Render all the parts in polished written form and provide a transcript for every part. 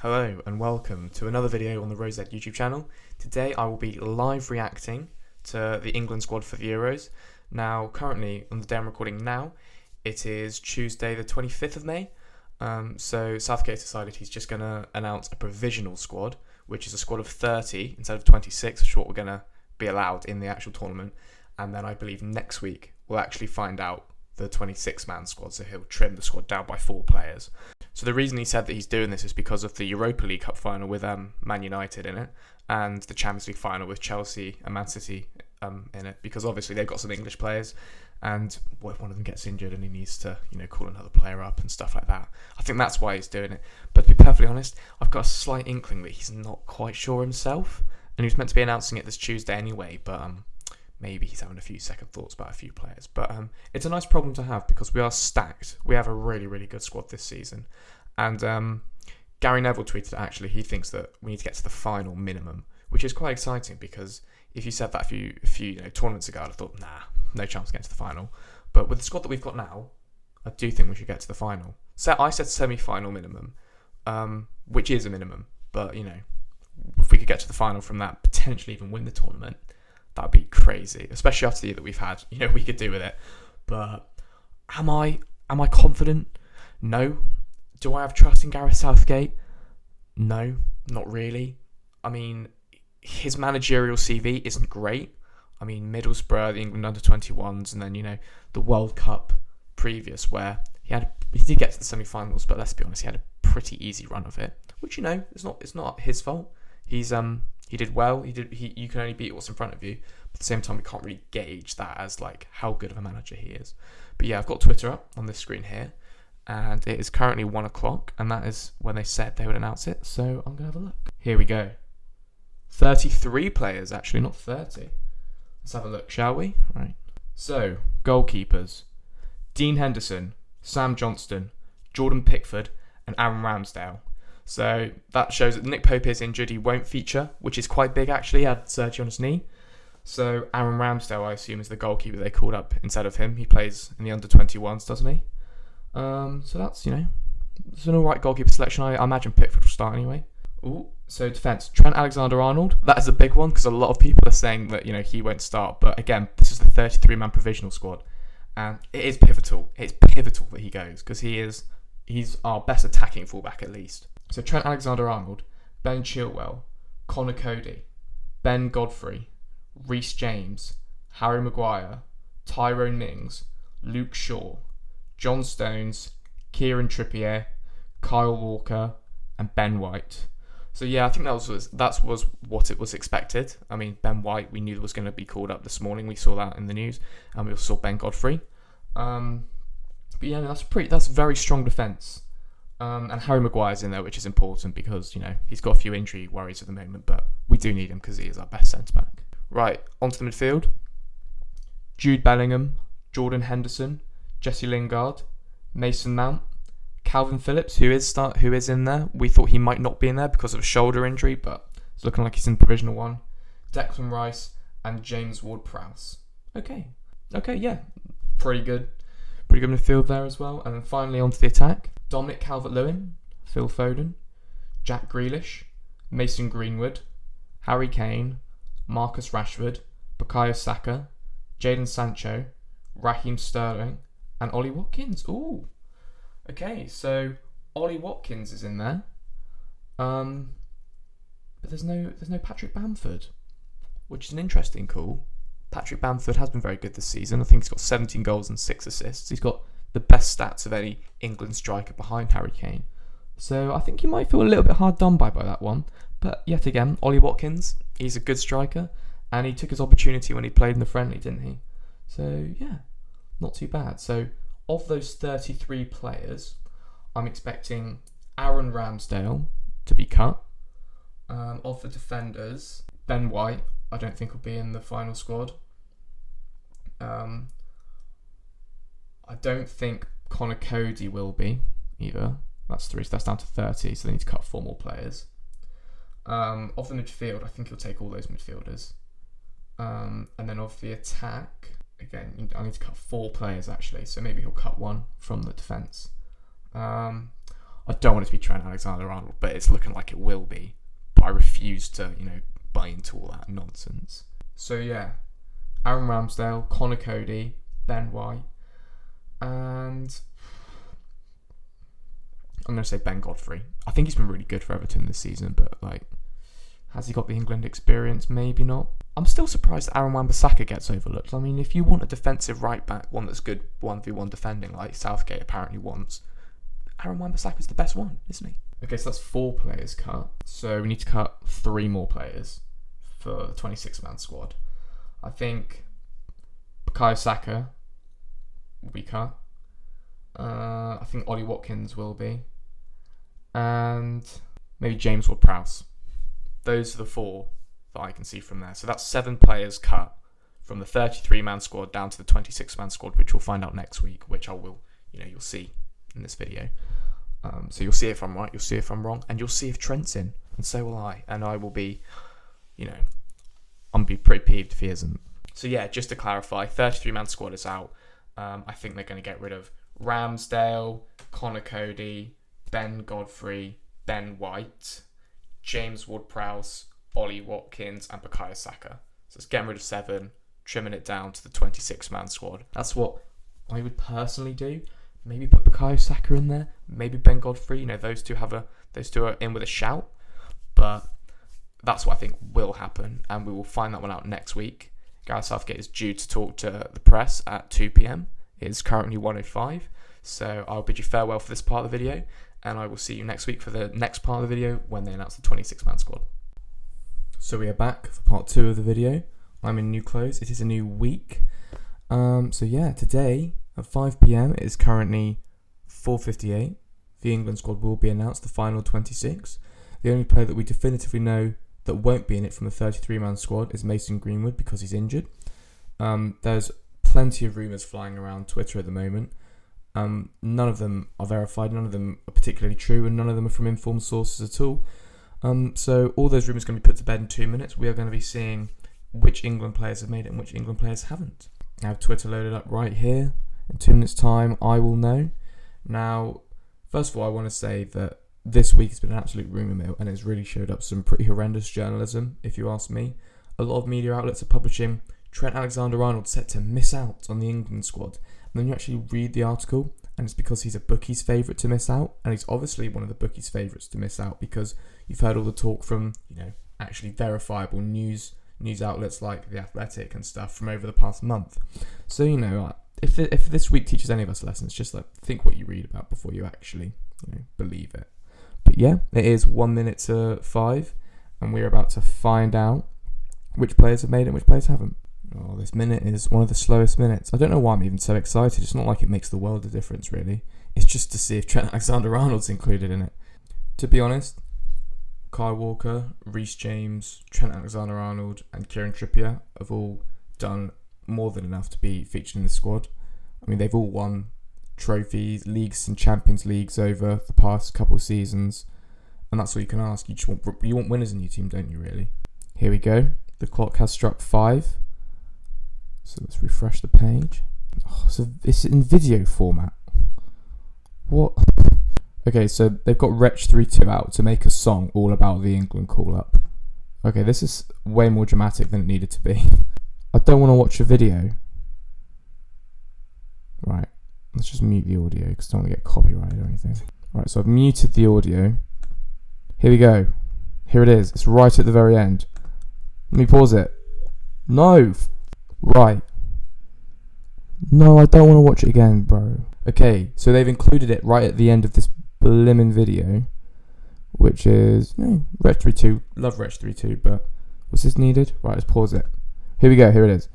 Hello and welcome to another video on the Rosette YouTube channel. Today I will be live reacting to the England squad for the Euros. Now currently, on the day I'm recording now, it is Tuesday the 25th of May. So Southgate decided he's just going to announce a provisional squad, which is a squad of 30 instead of 26, which is what we're going to be allowed in the actual tournament. And then I believe next week we'll actually find out the 26-man squad, so he'll trim the squad down by 4 players. So the reason he said that he's doing this is because of the Europa League Cup final with Man United in it, and the Champions League final with Chelsea and Man City in it, because obviously they've got some English players, and what if one of them gets injured and he needs to, call another player up and stuff like that. I think that's why he's doing it. But to be perfectly honest, I've got a slight inkling that he's not quite sure himself, and he was meant to be announcing it this Tuesday anyway, but maybe he's having a few second thoughts about a few players. But it's a nice problem to have because we are stacked. We have a really, really good squad this season. And Gary Neville tweeted actually he thinks that we need to get to the final minimum, which is quite exciting because if you said that a few tournaments ago, I'd have thought, nah, no chance of getting to the final. But with the squad that we've got now, I do think we should get to the final. So I said semi-final minimum, which is a minimum. But, if we could get to the final from that, potentially even win the tournament, that'd be crazy, especially after the year that we've had. We could do with it. But am I confident? No. Do I have trust in Gareth Southgate? No, not really. I mean, his managerial CV isn't great. I mean, Middlesbrough, the England under-21s, and then, the World Cup previous where he did get to the semi-finals, but let's be honest, he had a pretty easy run of it, which, it's not his fault. He did well. You can only beat what's in front of you. But at the same time, we can't really gauge that as how good of a manager he is. But yeah, I've got Twitter up on this screen here, and it is currently 1 o'clock, and that is when they said they would announce it. So I'm gonna have a look. Here we go. 33 players, actually, not 30. Let's have a look, shall we? Right. So goalkeepers: Dean Henderson, Sam Johnston, Jordan Pickford, and Aaron Ramsdale. So that shows that Nick Pope is injured. He won't feature, which is quite big actually. He had surgery on his knee. So Aaron Ramsdale, I assume, is the goalkeeper they called up instead of him. He plays in the under-21s, doesn't he? So that's, it's an alright goalkeeper selection. I imagine Pickford will start anyway. Ooh, so defence: Trent Alexander-Arnold. That is a big one because a lot of people are saying that, he won't start. But again, this is the 33-man provisional squad. And it is pivotal. It's pivotal that he goes because he's our best attacking fullback at least. So Trent Alexander-Arnold, Ben Chilwell, Connor Cody, Ben Godfrey, Reece James, Harry Maguire, Tyrone Mings, Luke Shaw, John Stones, Kieran Trippier, Kyle Walker, and Ben White. So yeah, I think that was what it was expected. I mean, Ben White, we knew was going to be called up this morning. We saw that in the news, and we also saw Ben Godfrey. But yeah, that's very strong defence. And Harry Maguire's in there, which is important because, he's got a few injury worries at the moment, but we do need him because he is our best centre-back. Right, onto the midfield. Jude Bellingham, Jordan Henderson, Jesse Lingard, Mason Mount, Calvin Phillips, who is in there. We thought he might not be in there because of a shoulder injury, but it's looking like he's in the provisional one. Declan Rice and James Ward-Prowse. Okay, yeah, pretty good midfield there as well. And then finally onto the attack. Dominic Calvert-Lewin, Phil Foden, Jack Grealish, Mason Greenwood, Harry Kane, Marcus Rashford, Bukayo Saka, Jadon Sancho, Raheem Sterling, and Ollie Watkins. Ooh. Okay, so Ollie Watkins is in there. But there's no Patrick Bamford, which is an interesting call. Patrick Bamford has been very good this season. I think he's got 17 goals and 6 assists. He's got the best stats of any England striker behind Harry Kane. So I think you might feel a little bit hard done by that one. But yet again, Ollie Watkins, he's a good striker, and he took his opportunity when he played in the friendly, didn't he? So yeah, not too bad. So of those 33 players, I'm expecting Aaron Ramsdale to be cut. Of the defenders, Ben White, I don't think will be in the final squad. I don't think Connor Cody will be either. That's 3, so that's down to 30, so they need to cut 4 more players. Of the midfield, I think he'll take all those midfielders. And then of the attack, again, I need to cut 4 players actually, so maybe he'll cut 1 from the defence. I don't want it to be Trent Alexander-Arnold, but it's looking like it will be. But I refuse to, buy into all that nonsense. So yeah, Aaron Ramsdale, Connor Cody, Ben White, and I'm going to say Ben Godfrey. I think he's been really good for Everton this season, but has he got the England experience? Maybe not. I'm still surprised that Aaron Wan-Bissaka gets overlooked. I mean, if you want a defensive right back, one that's good 1v1 defending, like Southgate apparently wants, Aaron Wan-Bissaka's the best one, isn't he? Okay, so that's 4 players cut. So we need to cut 3 more players for the 26-man squad. I think Bukayo Saka will be cut. I think Ollie Watkins will be. And maybe James Ward-Prowse. Those are the 4 that I can see from there. So that's 7 players cut from the 33-man squad down to the 26-man squad, which we'll find out next week, which you'll see in this video. So you'll see if I'm right, you'll see if I'm wrong, and you'll see if Trent's in, and so will I. And I will be, I'm be pretty peeved if he isn't. So yeah, just to clarify, 33-man squad is out. I think they're going to get rid of Ramsdale, Connor Cody, Ben Godfrey, Ben White, James Ward-Prowse, Ollie Watkins, and Bukayo Saka. So it's getting rid of 7, trimming it down to the 26-man squad. That's what I would personally do. Maybe put Bukayo Saka in there. Maybe Ben Godfrey. Those two are in with a shout. But that's what I think will happen, and we will find that one out next week. Gareth Southgate is due to talk to the press at 2 p.m. It is currently 1:05. So I'll bid you farewell for this part of the video, and I will see you next week for the next part of the video when they announce the 26-man squad. So we are back for part 2 of the video. I'm in new clothes. It is a new week. So yeah, today at 5 p.m. it is currently 4:58. The England squad will be announced, the final 26. The only player that we definitively know that won't be in it from the 33-man squad is Mason Greenwood because he's injured. There's plenty of rumours flying around Twitter at the moment. None of them are verified, none of them are particularly true, and none of them are from informed sources at all. So all those rumours are going to be put to bed in 2 minutes. We are going to be seeing which England players have made it and which England players haven't. I have Twitter loaded up right here. In 2 minutes' time, I will know. Now, first of all, I want to say that this week has been an absolute rumour mill, and it's really showed up some pretty horrendous journalism, if you ask me. A lot of media outlets are publishing Trent Alexander-Arnold set to miss out on the England squad. And then you actually read the article, and it's because he's a bookie's favourite to miss out, and he's obviously one of the bookies' favourites to miss out because you've heard all the talk from, actually verifiable news outlets like The Athletic and stuff from over the past month. So, if this week teaches any of us lessons, just think what you read about before you actually believe it. But yeah, it is 1 minute to 5, and we're about to find out which players have made it and which players haven't. Oh, this minute is one of the slowest minutes. I don't know why I'm even so excited. It's not like it makes the world of difference, really. It's just to see if Trent Alexander-Arnold's included in it. To be honest, Kyle Walker, Reece James, Trent Alexander-Arnold, and Kieran Trippier have all done more than enough to be featured in the squad. I mean, they've all won trophies, leagues and Champions Leagues over the past couple of seasons, and that's all you can ask. You want winners in your team, don't you, really? Here we go. The clock has struck 5. So let's refresh the page. Oh, so it's in video format. What? Okay, so they've got Wretch32 out to make a song all about the England call-up. Okay, this is way more dramatic than it needed to be. I don't want to watch a video. Right, let's just mute the audio because I don't want to get copyrighted or anything. Right, so I've muted the audio. Here we go. Here it is. It's right at the very end. Let me pause it. No! Right. No, I don't want to watch it again, bro. Okay, so they've included it right at the end of this blimmin' video, which is Wretch32. Love Wretch32, but was this needed? Right, let's pause it. Here we go. Here it is.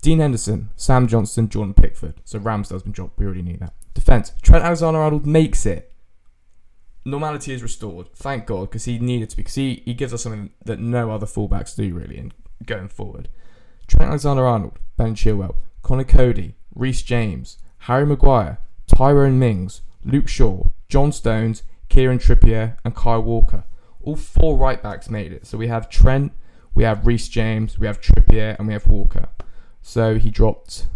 Dean Henderson, Sam Johnson, Jordan Pickford. So Ramsdale's been dropped. We already knew that. Defence. Trent Alexander-Arnold makes it. Normality is restored. Thank God, because he needed to be. Because he gives us something that no other fullbacks do, really, in going forward. Trent Alexander-Arnold, Ben Chilwell, Connor Cody, Reece James, Harry Maguire, Tyrone Mings, Luke Shaw, John Stones, Kieran Trippier, and Kyle Walker. All 4 right-backs made it. So we have Trent, we have Reece James, we have Trippier, and we have Walker. So he dropped...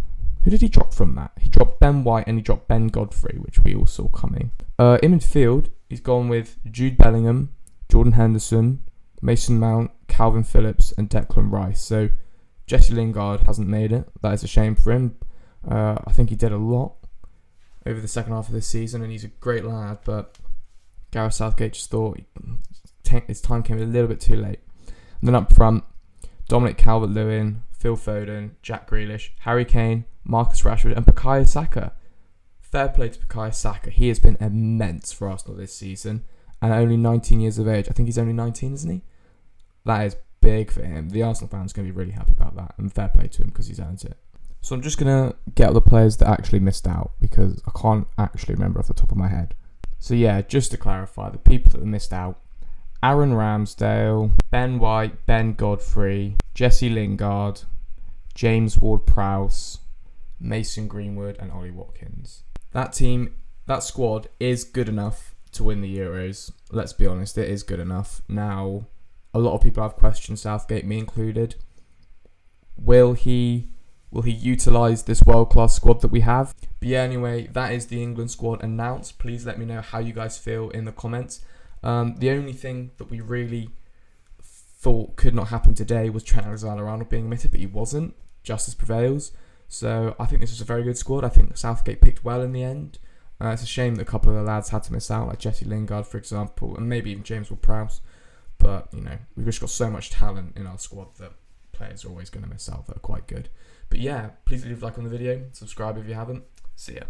Who did he drop from that? He dropped Ben White and he dropped Ben Godfrey, which we all saw coming. In midfield, he's gone with Jude Bellingham, Jordan Henderson, Mason Mount, Calvin Phillips, and Declan Rice. So Jesse Lingard hasn't made it. That is a shame for him. I think he did a lot over the second half of this season, and he's a great lad, but Gareth Southgate just thought his time came a little bit too late. And then up front, Dominic Calvert-Lewin, Phil Foden, Jack Grealish, Harry Kane, Marcus Rashford, and Bukayo Saka. Fair play to Bukayo Saka. He has been immense for Arsenal this season, and only 19 years of age. I think he's only 19, isn't he? That is big for him. The Arsenal fans are going to be really happy about that, and fair play to him because he's earned it. So I'm just going to get the players that actually missed out because I can't actually remember off the top of my head. So yeah, just to clarify, the people that missed out: Aaron Ramsdale, Ben White, Ben Godfrey, Jesse Lingard, James Ward-Prowse, Mason Greenwood, and Ollie Watkins. That squad is good enough to win the Euros. Let's be honest, it is good enough. Now, a lot of people have questioned Southgate, me included. Will he utilise this world-class squad that we have? But yeah, anyway, that is the England squad announced. Please let me know how you guys feel in the comments. The only thing that we really thought could not happen today was Trent Alexander-Arnold being omitted, but he wasn't. Justice prevails. So I think this was a very good squad. I think Southgate picked well in the end. It's a shame that a couple of the lads had to miss out, like Jesse Lingard, for example, and maybe even James Ward-Prowse. But, we've just got so much talent in our squad that players are always going to miss out that are quite good. But yeah, please leave a like on the video, subscribe if you haven't. See ya.